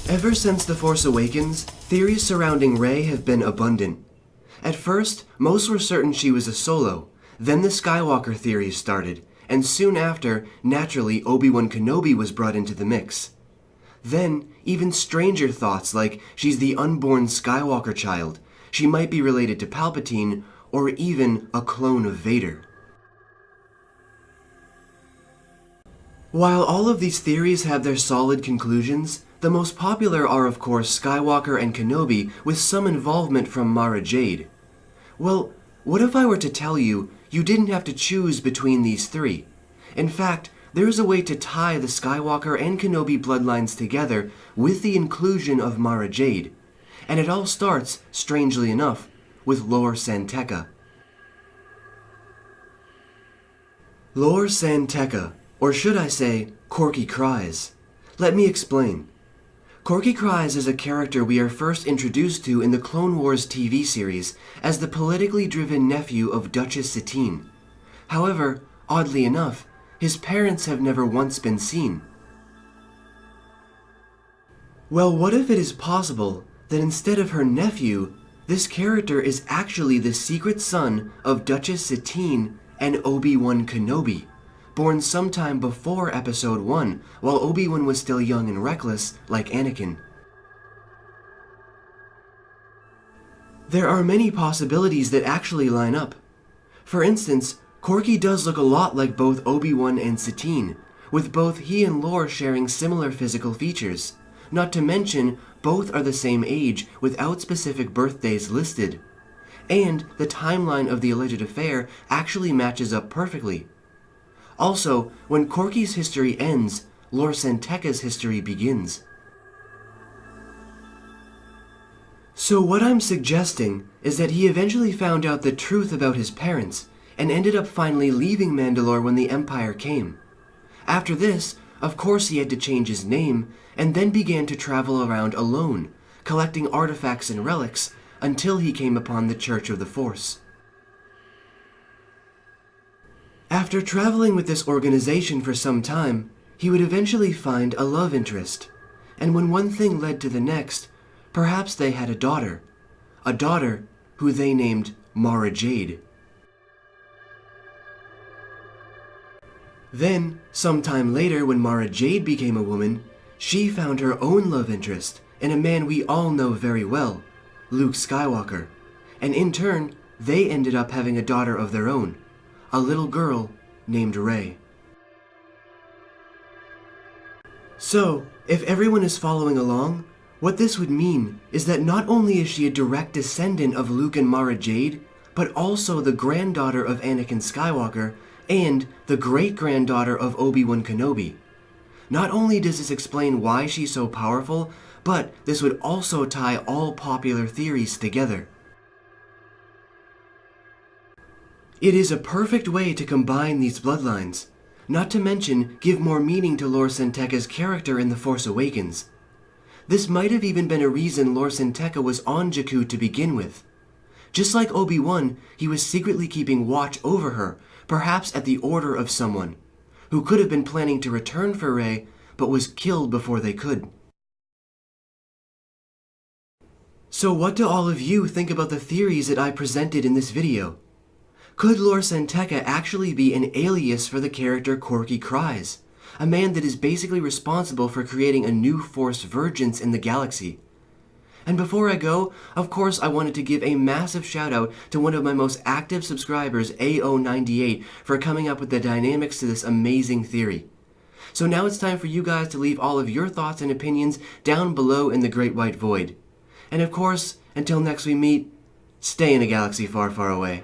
Ever since The Force Awakens, theories surrounding Rey have been abundant. At first, most were certain she was a Solo. Then the Skywalker theories started, and soon after, naturally, Obi-Wan Kenobi was brought into the mix. Then, even stranger thoughts like she's the unborn Skywalker child, she might be related to Palpatine, or even a clone of Vader. While all of these theories have their solid conclusions, the most popular are of course Skywalker and Kenobi with some involvement from Mara Jade. Well, what if I were to tell you you didn't have to choose between these three? In fact, there's a way to tie the Skywalker and Kenobi bloodlines together with the inclusion of Mara Jade. And it all starts, strangely enough, with Lor San Tekka. Lor San Tekka, or should I say, Korkie Kryze. Let me explain. Korkie Kryze is a character we are first introduced to in the Clone Wars TV series as the politically driven nephew of Duchess Satine. However, oddly enough, his parents have never once been seen. Well, what if it is possible that instead of her nephew, this character is actually the secret son of Duchess Satine and Obi-Wan Kenobi, born sometime before Episode 1, while Obi-Wan was still young and reckless, like Anakin. There are many possibilities that actually line up. For instance, Korkie does look a lot like both Obi-Wan and Satine, with both he and Lor sharing similar physical features. Not to mention, both are the same age without specific birthdays listed. And the timeline of the alleged affair actually matches up perfectly. Also, when Korkie's history ends, Lor San Tekka's history begins. So what I'm suggesting is that he eventually found out the truth about his parents, and ended up finally leaving Mandalore when the Empire came. After this, of course he had to change his name, and then began to travel around alone, collecting artifacts and relics, until he came upon the Church of the Force. After traveling with this organization for some time, he would eventually find a love interest, and when one thing led to the next, perhaps they had a daughter who they named Mara Jade. Then, sometime later when Mara Jade became a woman, she found her own love interest in a man we all know very well, Luke Skywalker, and in turn, they ended up having a daughter of their own, a little girl named Rey. So, if everyone is following along, what this would mean is that not only is she a direct descendant of Luke and Mara Jade, but also the granddaughter of Anakin Skywalker and the great-granddaughter of Obi-Wan Kenobi. Not only does this explain why she's so powerful, but this would also tie all popular theories together. It is a perfect way to combine these bloodlines, not to mention give more meaning to Lor San Tekka's character in The Force Awakens. This might have even been a reason Lor San Tekka was on Jakku to begin with. Just like Obi-Wan, he was secretly keeping watch over her, perhaps at the order of someone, who could have been planning to return for Rey, but was killed before they could. So what do all of you think about the theories that I presented in this video? Could Lor San Tekka actually be an alias for the character Korkie Kryze, a man that is basically responsible for creating a new Force Vergence in the galaxy? And before I go, of course I wanted to give a massive shout out to one of my most active subscribers, AO98, for coming up with the dynamics to this amazing theory. So now it's time for you guys to leave all of your thoughts and opinions down below in the Great White Void. And of course, until next we meet, stay in a galaxy far, far away.